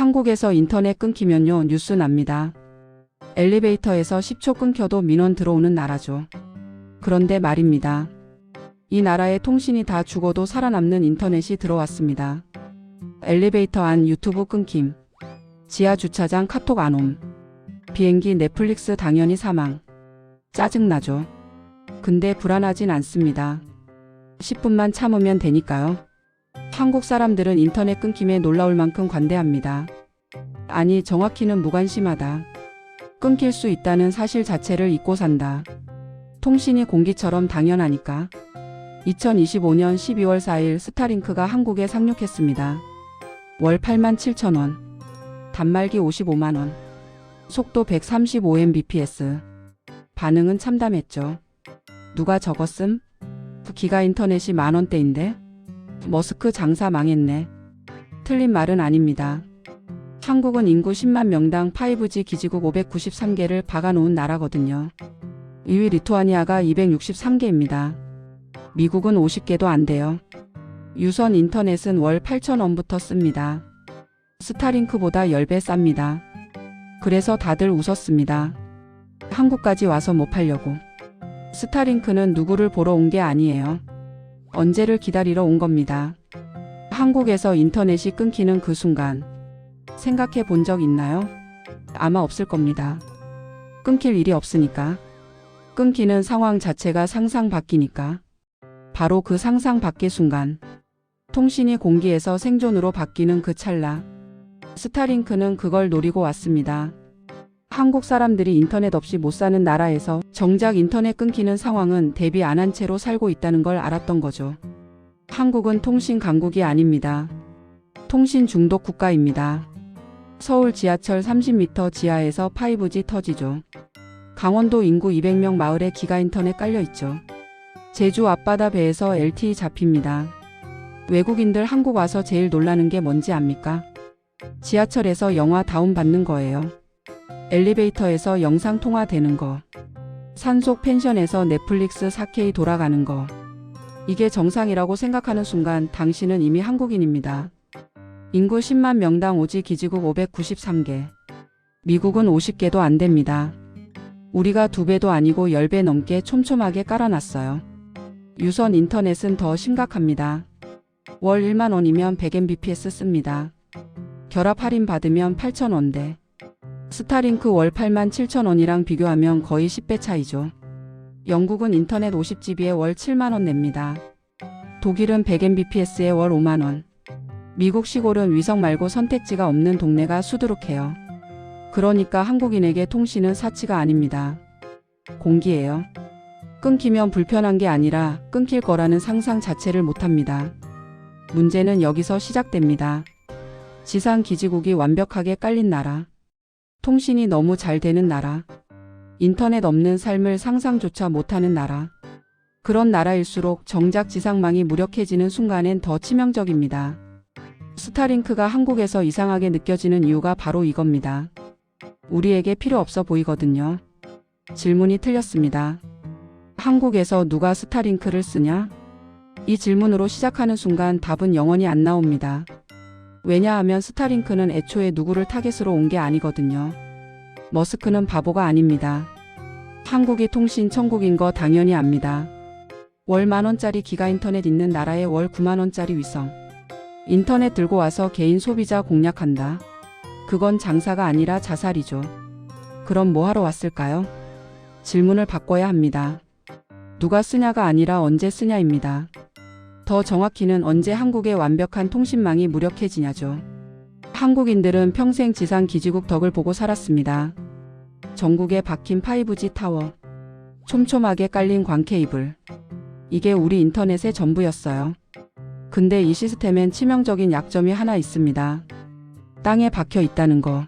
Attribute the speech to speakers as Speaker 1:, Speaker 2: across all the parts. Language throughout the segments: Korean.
Speaker 1: 한국에서 인터넷 끊기면요 뉴스 납니다. 엘리베이터에서 10초 끊겨도 민원 들어오는 나라죠. 그런데 말입니다. 이 나라의 통신이 다 죽어도 살아남는 인터넷이 들어왔습니다. 엘리베이터 안 유튜브 끊김, 지하 주차장 카톡 안 옴, 비행기 넷플릭스 당연히 사망. 짜증나죠. 근데 불안하진 않습니다. 10분만 참으면 되니까요. 한국 사람들은 인터넷 끊김에 놀라울 만큼 관대합니다. 아니 정확히는 무관심하다. 끊길 수 있다는 사실 자체를 잊고 산다. 통신이 공기처럼 당연하니까. 2025년 12월 4일 스타링크가 한국에 상륙했습니다. 월 87,000원, 단말기 55만원, 속도 135Mbps. 반응은 참담했죠. 누가 적었음? 기가 인터넷이 만원대인데? 머스크 장사 망했네. 틀린 말은 아닙니다. 한국은 인구 10만 명당 5G 기지국 593개를 박아놓은 나라거든요. 2위 리투아니아가 263개입니다. 미국은 50개도 안 돼요. 유선 인터넷은 월 8,000원부터 씁니다. 스타링크보다 10배 쌉니다. 그래서 다들 웃었습니다. 한국까지 와서 뭐 팔려고. 스타링크는 누구를 보러 온 게 아니에요. 언제를 기다리러 온 겁니다. 한국에서 인터넷이 끊기는 그 순간 생각해 본 적 있나요? 아마 없을 겁니다. 끊길 일이 없으니까. 끊기는 상황 자체가 상상 밖이니까. 바로 그 상상 밖의 순간 통신이 공기에서 생존으로 바뀌는 그 찰나 스타링크는 그걸 노리고 왔습니다. 한국 사람들이 인터넷 없이 못 사는 나라에서 정작 인터넷 끊기는 상황은 대비 안 한 채로 살고 있다는 걸 알았던 거죠. 한국은 통신 강국이 아닙니다. 통신 중독 국가입니다. 서울 지하철 30m 지하에서 5G 터지죠. 강원도 인구 200명 마을에 기가 인터넷 깔려 있죠. 제주 앞바다 배에서 LTE 잡힙니다. 외국인들 한국 와서 제일 놀라는 게 뭔지 압니까? 지하철에서 영화 다운받는 거예요. 엘리베이터에서 영상 통화되는 거. 산속 펜션에서 넷플릭스 4K 돌아가는 거. 이게 정상이라고 생각하는 순간 당신은 이미 한국인입니다. 인구 10만 명당 오지 기지국 593개. 미국은 50개도 안 됩니다. 우리가 2배도 아니고 10배 넘게 촘촘하게 깔아놨어요. 유선 인터넷은 더 심각합니다. 월 1만 원이면 100mbps 씁니다. 결합 할인 받으면 8,000원대. 스타링크 월 87,000원이랑 비교하면 거의 10배 차이죠. 영국은 인터넷 50GB에 월 7만원 냅니다. 독일은 100mbps에 월 5만원. 미국 시골은 위성 말고 선택지가 없는 동네가 수두룩해요. 그러니까 한국인에게 통신은 사치가 아닙니다. 공기예요. 끊기면 불편한 게 아니라 끊길 거라는 상상 자체를 못합니다. 문제는 여기서 시작됩니다. 지상 기지국이 완벽하게 깔린 나라. 통신이 너무 잘 되는 나라. 인터넷 없는 삶을 상상조차 못하는 나라. 그런 나라일수록 정작 지상망이 무력해지는 순간엔 더 치명적입니다. 스타링크가 한국에서 이상하게 느껴지는 이유가 바로 이겁니다. 우리에게 필요 없어 보이거든요. 질문이 틀렸습니다. 한국에서 누가 스타링크를 쓰냐? 이 질문으로 시작하는 순간 답은 영원히 안 나옵니다. 왜냐하면 스타링크는 애초에 누구를 타겟으로 온 게 아니거든요. 머스크는 바보가 아닙니다. 한국이 통신 천국인 거 당연히 압니다. 월 만원짜리 기가 인터넷 있는 나라에 월 9만원짜리 위성. 인터넷 들고 와서 개인 소비자 공략한다. 그건 장사가 아니라 자살이죠. 그럼 뭐 하러 왔을까요? 질문을 바꿔야 합니다. 누가 쓰냐가 아니라 언제 쓰냐입니다. 더 정확히는 언제 한국의 완벽한 통신망이 무력해지냐죠. 한국인들은 평생 지상 기지국 덕을 보고 살았습니다. 전국에 박힌 5G 타워, 촘촘하게 깔린 광 케이블. 이게 우리 인터넷의 전부였어요. 근데 이 시스템엔 치명적인 약점이 하나 있습니다. 땅에 박혀 있다는 거.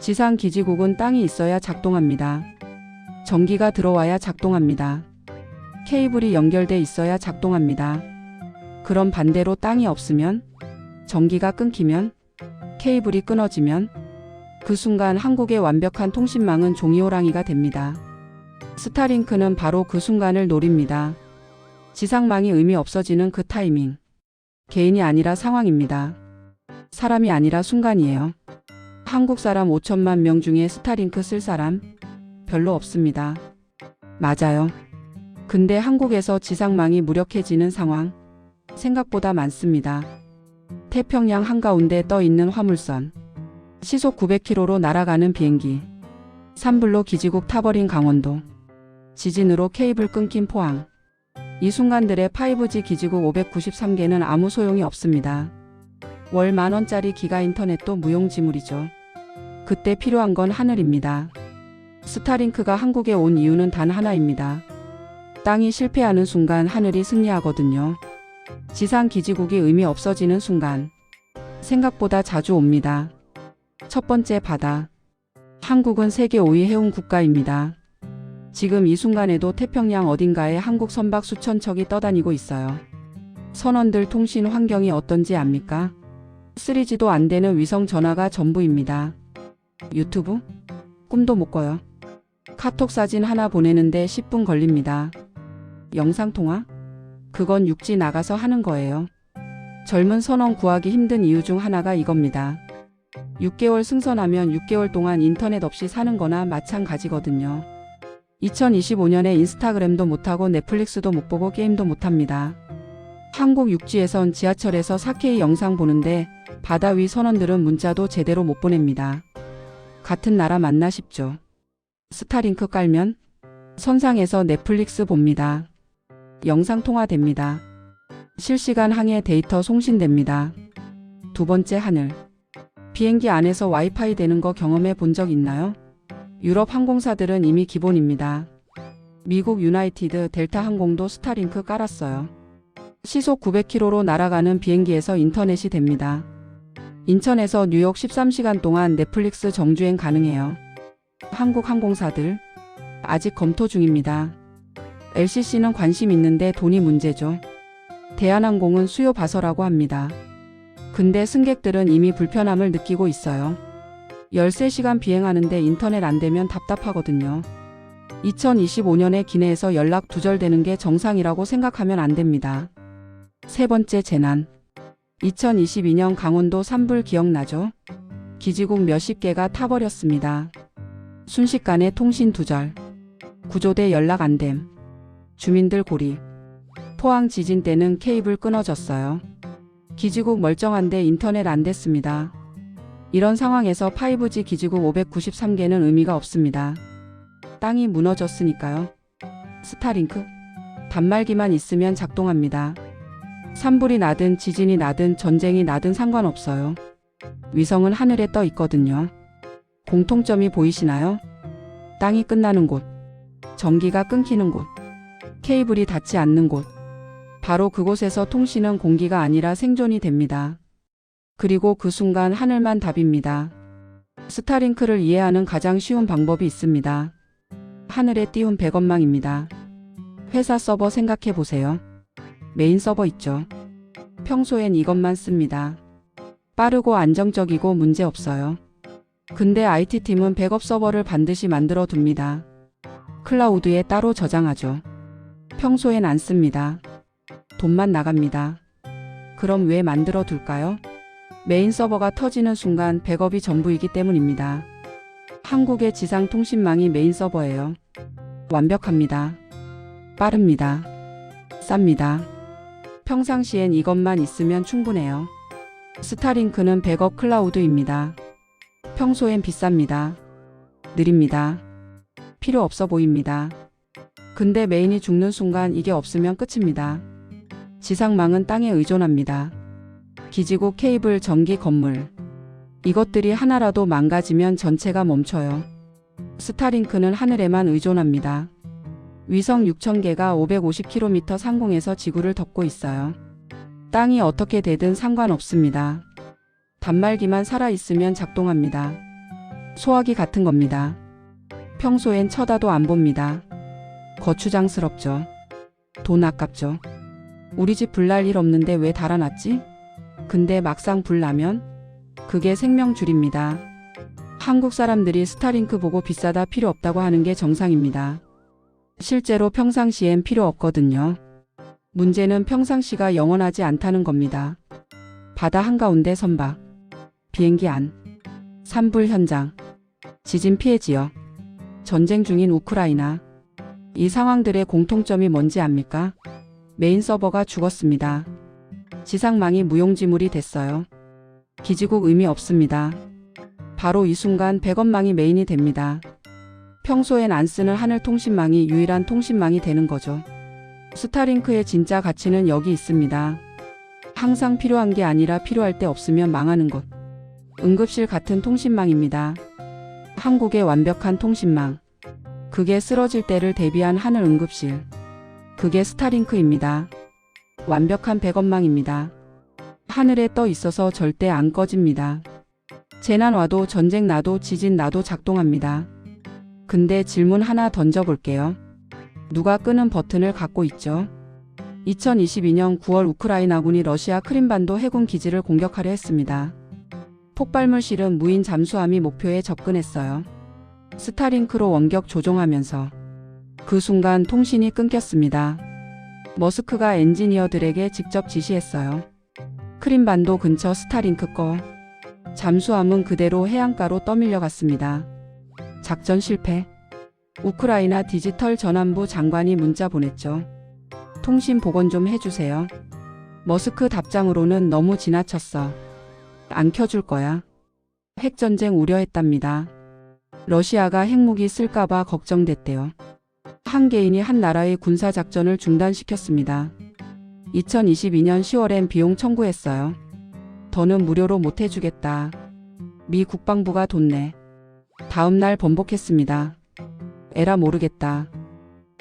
Speaker 1: 지상 기지국은 땅이 있어야 작동합니다. 전기가 들어와야 작동합니다. 케이블이 연결돼 있어야 작동합니다. 그럼 반대로 땅이 없으면, 전기가 끊기면, 케이블이 끊어지면 그 순간 한국의 완벽한 통신망은 종이호랑이가 됩니다. 스타링크는 바로 그 순간을 노립니다. 지상망이 의미 없어지는 그 타이밍. 개인이 아니라 상황입니다. 사람이 아니라 순간이에요. 한국 사람 5천만 명 중에 스타링크 쓸 사람 별로 없습니다. 맞아요. 근데 한국에서 지상망이 무력해지는 상황 생각보다 많습니다. 태평양 한가운데 떠 있는 화물선, 시속 900km로 날아가는 비행기, 산불로 기지국 타버린 강원도, 지진으로 케이블 끊긴 포항. 이 순간들의 5G 기지국 593개는 아무 소용이 없습니다. 월 10,000원짜리 기가 인터넷도 무용지물이죠. 그때 필요한 건 하늘입니다. 스타링크가 한국에 온 이유는 단 하나입니다. 땅이 실패하는 순간 하늘이 승리하거든요. 지상 기지국이 의미 없어지는 순간 생각보다 자주 옵니다. 첫 번째, 바다. 한국은 세계 5위 해운 국가입니다. 지금 이 순간에도 태평양 어딘가에 한국 선박 수천 척이 떠다니고 있어요. 선원들 통신 환경이 어떤지 압니까? 3G도 안 되는 위성 전화가 전부입니다. 유튜브? 꿈도 못 꿔요. 카톡 사진 하나 보내는데 10분 걸립니다. 영상통화? 그건 육지 나가서 하는 거예요. 젊은 선원 구하기 힘든 이유 중 하나가 이겁니다. 6개월 승선하면 6개월 동안 인터넷 없이 사는 거나 마찬가지거든요. 2025년에 인스타그램도 못하고 넷플릭스도 못 보고 게임도 못합니다. 한국 육지에선 지하철에서 4K 영상 보는데 바다 위 선원들은 문자도 제대로 못 보냅니다. 같은 나라 맞나 싶죠. 스타링크 깔면 선상에서 넷플릭스 봅니다. 영상 통화됩니다. 실시간 항해 데이터 송신됩니다. 두 번째, 하늘. 비행기 안에서 와이파이 되는 거 경험해 본 적 있나요? 유럽 항공사들은 이미 기본입니다. 미국 유나이티드 델타 항공도 스타링크 깔았어요. 시속 900km로 날아가는 비행기에서 인터넷이 됩니다. 인천에서 뉴욕 13시간 동안 넷플릭스 정주행 가능해요. 한국 항공사들 아직 검토 중입니다. LCC는 관심 있는데 돈이 문제죠. 대한항공은 수요 봐서라고 합니다. 근데 승객들은 이미 불편함을 느끼고 있어요. 13시간 비행하는데 인터넷 안 되면 답답하거든요. 2025년에 기내에서 연락 두절되는 게 정상이라고 생각하면 안 됩니다. 세 번째, 재난. 2022년 강원도 산불 기억나죠? 기지국 몇십 개가 타버렸습니다. 순식간에 통신 두절. 구조대 연락 안 됨. 주민들 고립. 포항 지진 때는 케이블 끊어졌어요. 기지국 멀쩡한데 인터넷 안 됐습니다. 이런 상황에서 5G 기지국 593개는 의미가 없습니다. 땅이 무너졌으니까요. 스타링크? 단말기만 있으면 작동합니다. 산불이 나든 지진이 나든 전쟁이 나든 상관없어요. 위성은 하늘에 떠 있거든요. 공통점이 보이시나요? 땅이 끝나는 곳, 전기가 끊기는 곳, 케이블이 닿지 않는 곳. 바로 그곳에서 통신은 공기가 아니라 생존이 됩니다. 그리고 그 순간 하늘만 답입니다. 스타링크를 이해하는 가장 쉬운 방법이 있습니다. 하늘에 띄운 백원망입니다. 회사 서버 생각해 보세요. 메인 서버 있죠. 평소엔 이것만 씁니다. 빠르고 안정적이고 문제 없어요. 근데 IT팀은 백업 서버를 반드시 만들어 둡니다. 클라우드에 따로 저장하죠. 평소엔 안 씁니다. 돈만 나갑니다. 그럼 왜 만들어 둘까요? 메인 서버가 터지는 순간 백업이 전부이기 때문입니다. 한국의 지상 통신망이 메인 서버예요. 완벽합니다. 빠릅니다. 쌉니다. 평상시엔 이것만 있으면 충분해요. 스타링크는 백업 클라우드입니다. 평소엔 비쌉니다. 느립니다. 필요 없어 보입니다. 근데 메인이 죽는 순간 이게 없으면 끝입니다. 지상망은 땅에 의존합니다. 기지국, 케이블, 전기, 건물. 이것들이 하나라도 망가지면 전체가 멈춰요. 스타링크는 하늘에만 의존합니다. 위성 6,000개가 550km 상공에서 지구를 덮고 있어요. 땅이 어떻게 되든 상관없습니다. 단말기만 살아있으면 작동합니다. 소화기 같은 겁니다. 평소엔 쳐다도 안 봅니다. 거추장스럽죠. 돈 아깝죠. 우리 집 불날 일 없는데 왜 달아놨지? 근데 막상 불 나면 그게 생명줄입니다. 한국 사람들이 스타링크 보고 비싸다 필요 없다고 하는 게 정상입니다. 실제로 평상시엔 필요 없거든요. 문제는 평상시가 영원하지 않다는 겁니다. 바다 한가운데 선박, 비행기 안, 산불 현장, 지진 피해 지역, 전쟁 중인 우크라이나. 이 상황들의 공통점이 뭔지 압니까? 메인 서버가 죽었습니다. 지상망이 무용지물이 됐어요. 기지국 의미 없습니다. 바로 이 순간 백업망이 메인이 됩니다. 평소엔 안 쓰는 하늘 통신망이 유일한 통신망이 되는 거죠. 스타링크의 진짜 가치는 여기 있습니다. 항상 필요한 게 아니라 필요할 때 없으면 망하는 것. 응급실 같은 통신망입니다. 한국의 완벽한 통신망. 그게 쓰러질 때를 대비한 하늘 응급실. 그게 스타링크입니다. 완벽한 백업망입니다. 하늘에 떠 있어서 절대 안 꺼집니다. 재난 와도 전쟁 나도 지진 나도 작동합니다. 근데 질문 하나 던져볼게요. 누가 끄는 버튼을 갖고 있죠? 2022년 9월 우크라이나군이 러시아 크림반도 해군 기지를 공격하려 했습니다. 폭발물 실은 무인 잠수함이 목표에 접근했어요. 스타링크로 원격 조종하면서 그 순간 통신이 끊겼습니다. 머스크가 엔지니어들에게 직접 지시했어요. 크림반도 근처 스타링크 꺼. 잠수함은 그대로 해안가로 떠밀려갔습니다. 작전 실패. 우크라이나 디지털 전환부 장관이 문자 보냈죠. 통신 복원 좀 해주세요. 머스크 답장으로는 너무 지나쳤어. 안 켜줄 거야. 핵전쟁 우려했답니다. 러시아가 핵무기 쓸까봐 걱정됐대요. 한 개인이 한 나라의 군사작전을 중단시켰습니다. 2022년 10월엔 비용 청구했어요. 더는 무료로 못 해주겠다. 미 국방부가 돈 내. 다음 날 번복했습니다. 에라 모르겠다.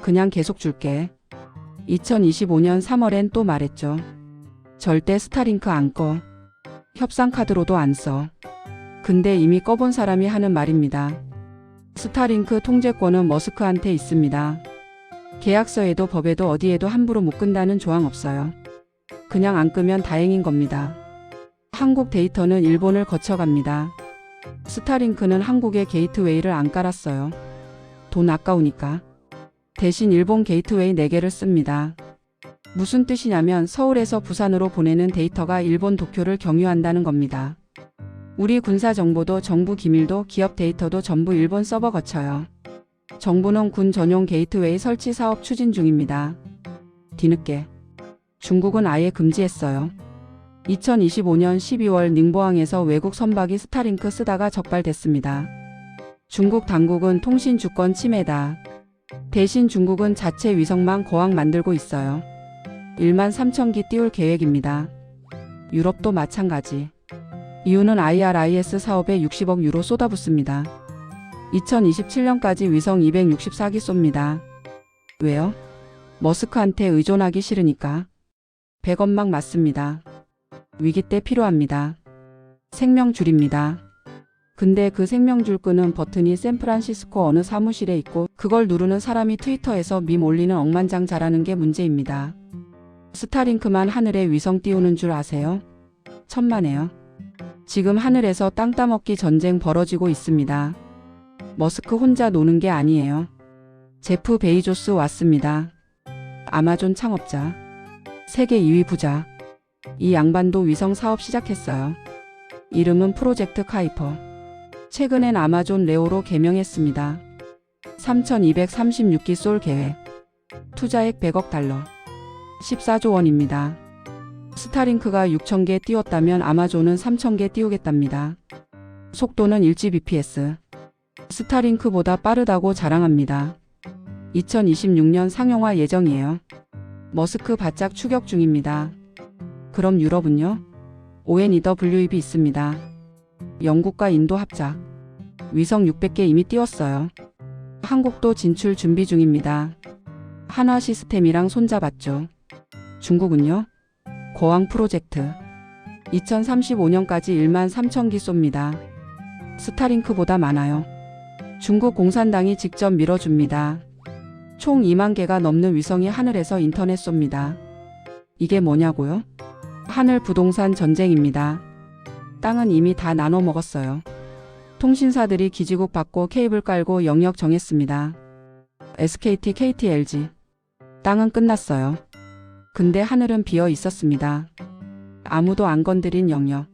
Speaker 1: 그냥 계속 줄게. 2025년 3월엔 또 말했죠. 절대 스타링크 안 꺼. 협상 카드로도 안 써. 근데 이미 꺼본 사람이 하는 말입니다. 스타링크 통제권은 머스크한테 있습니다. 계약서에도 법에도 어디에도 함부로 못 끈다는 조항 없어요. 그냥 안 끄면 다행인 겁니다. 한국 데이터는 일본을 거쳐갑니다. 스타링크는 한국의 게이트웨이를 안 깔았어요. 돈 아까우니까. 대신 일본 게이트웨이 4개를 씁니다. 무슨 뜻이냐면 서울에서 부산으로 보내는 데이터가 일본 도쿄를 경유한다는 겁니다. 우리 군사 정보도 정부 기밀도 기업 데이터도 전부 일본 서버 거쳐요. 정부는 군 전용 게이트웨이 설치 사업 추진 중입니다. 뒤늦게. 중국은 아예 금지했어요. 2025년 12월 닝보항에서 외국 선박이 스타링크 쓰다가 적발됐습니다. 중국 당국은 통신 주권 침해다. 대신 중국은 자체 위성망 거항 만들고 있어요. 1만 3,000기 띄울 계획입니다. 유럽도 마찬가지. 이유는 IRIS 사업에 60억 유로 쏟아붓습니다. 2027년까지 위성 264기 쏩니다. 왜요? 머스크한테 의존하기 싫으니까. 백업망 맞습니다. 위기 때 필요합니다. 생명줄입니다. 근데 그 생명줄 끄는 버튼이 샌프란시스코 어느 사무실에 있고 그걸 누르는 사람이 트위터에서 밈 올리는 억만장자라는 게 문제입니다. 스타링크만 하늘에 위성 띄우는 줄 아세요? 천만에요. 지금 하늘에서 땅 따먹기 전쟁 벌어지고 있습니다. 머스크 혼자 노는 게 아니에요. 제프 베이조스 왔습니다. 아마존 창업자. 세계 2위 부자. 이 양반도 위성 사업 시작했어요. 이름은 프로젝트 카이퍼. 최근엔 아마존 레오로 개명했습니다. 3,236기 쏠 계획. 투자액 100억 달러. 14조 원입니다. 스타링크가 6,000개 띄웠다면 아마존은 3,000개 띄우겠답니다. 속도는 1Gbps. 스타링크보다 빠르다고 자랑합니다. 2026년 상용화 예정이에요. 머스크 바짝 추격 중입니다. 그럼 유럽은요? ONEWEB 있습니다. 영국과 인도 합작. 위성 600개 이미 띄웠어요. 한국도 진출 준비 중입니다. 한화 시스템이랑 손잡았죠. 중국은요? 거항 프로젝트. 2035년까지 1만 3,000기 쏩니다. 스타링크보다 많아요. 중국 공산당이 직접 밀어줍니다. 총 2만 개가 넘는 위성이 하늘에서 인터넷 쏩니다. 이게 뭐냐고요? 하늘 부동산 전쟁입니다. 땅은 이미 다 나눠 먹었어요. 통신사들이 기지국 받고 케이블 깔고 영역 정했습니다. SKT, KT, LG. 땅은 끝났어요. 근데 하늘은 비어 있었습니다. 아무도 안 건드린 영역.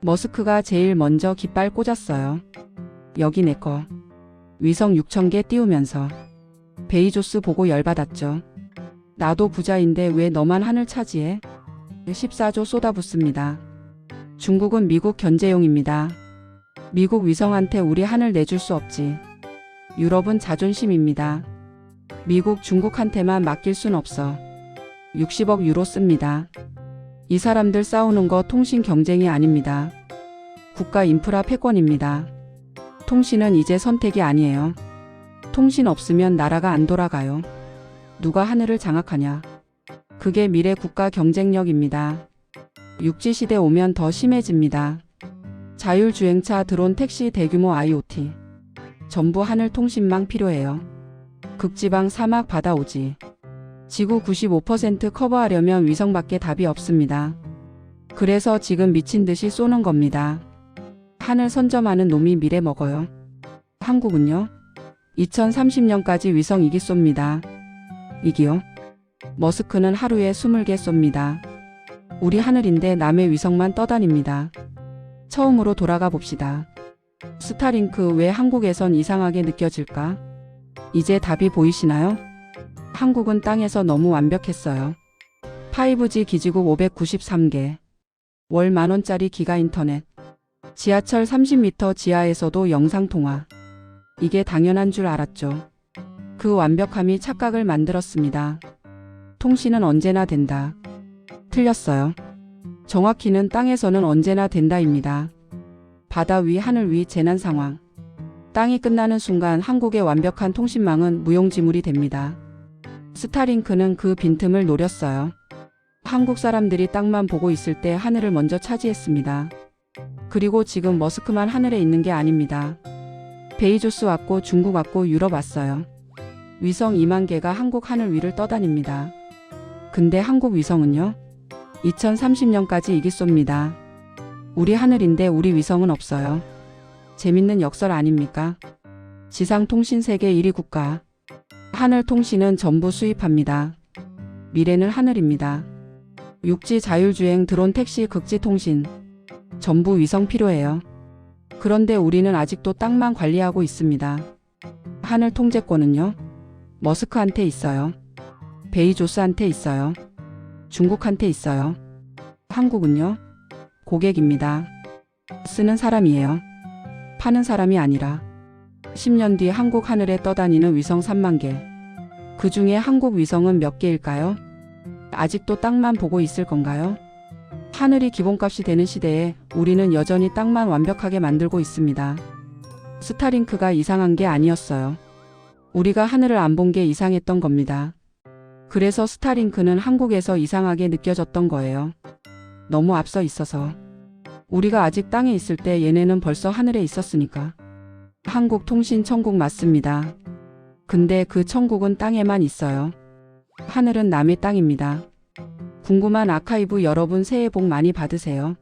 Speaker 1: 머스크가 제일 먼저 깃발 꽂았어요. 여기 내 거. 위성 6,000개 띄우면서. 베이조스 보고 열받았죠. 나도 부자인데 왜 너만 하늘 차지해? 14조 쏟아붓습니다. 중국은 미국 견제용입니다. 미국 위성한테 우리 하늘 내줄 수 없지. 유럽은 자존심입니다. 미국 중국한테만 맡길 순 없어. 60억 유로 씁니다. 이 사람들 싸우는 거 통신 경쟁이 아닙니다. 국가 인프라 패권입니다. 통신은 이제 선택이 아니에요. 통신 없으면 나라가 안 돌아가요. 누가 하늘을 장악하냐. 그게 미래 국가 경쟁력입니다. 육지시대 오면 더 심해집니다. 자율주행차, 드론, 택시, 대규모 IoT. 전부 하늘 통신망 필요해요. 극지방, 사막, 바다, 오지. 지구 95% 커버하려면 위성밖에 답이 없습니다. 그래서 지금 미친 듯이 쏘는 겁니다. 하늘 선점하는 놈이 미래 먹어요. 한국은요? 2030년까지 위성 2기 쏩니다. 2기요? 머스크는 하루에 20개 쏩니다. 우리 하늘인데 남의 위성만 떠다닙니다. 처음으로 돌아가 봅시다. 스타링크 왜 한국에선 이상하게 느껴질까? 이제 답이 보이시나요? 한국은 땅에서 너무 완벽했어요. 5G 기지국 593개. 월 10,000원짜리 기가 인터넷. 지하철 30m 지하에서도 영상통화. 이게 당연한 줄 알았죠. 그 완벽함이 착각을 만들었습니다. 통신은 언제나 된다. 틀렸어요. 정확히는 땅에서는 언제나 된다입니다. 바다 위, 하늘 위 재난 상황. 땅이 끝나는 순간 한국의 완벽한 통신망은 무용지물이 됩니다. 스타링크는 그 빈틈을 노렸어요. 한국 사람들이 땅만 보고 있을 때 하늘을 먼저 차지했습니다. 그리고 지금 머스크만 하늘에 있는 게 아닙니다. 베이조스 왔고 중국 왔고 유럽 왔어요. 위성 2만 개가 한국 하늘 위를 떠다닙니다. 근데 한국 위성은요? 2030년까지 2기 쏩니다. 우리 하늘인데 우리 위성은 없어요. 재밌는 역설 아닙니까? 지상통신 세계 1위 국가. 하늘 통신은 전부 수입합니다. 미래는 하늘입니다. 육지 자율주행, 드론, 택시, 극지 통신. 전부 위성 필요해요. 그런데 우리는 아직도 땅만 관리하고 있습니다. 하늘 통제권은요? 머스크한테 있어요. 베이조스한테 있어요. 중국한테 있어요. 한국은요? 고객입니다. 쓰는 사람이에요. 파는 사람이 아니라. 10년 뒤 한국 하늘에 떠다니는 위성 3만 개. 그 중에 한국 위성은 몇 개일까요? 아직도 땅만 보고 있을 건가요? 하늘이 기본값이 되는 시대에 우리는 여전히 땅만 완벽하게 만들고 있습니다. 스타링크가 이상한 게 아니었어요. 우리가 하늘을 안 본 게 이상했던 겁니다. 그래서 스타링크는 한국에서 이상하게 느껴졌던 거예요. 너무 앞서 있어서. 우리가 아직 땅에 있을 때 얘네는 벌써 하늘에 있었으니까. 한국 통신 천국 맞습니다. 근데 그 천국은 땅에만 있어요. 하늘은 남의 땅입니다. 궁금한 아카이브 여러분 새해 복 많이 받으세요.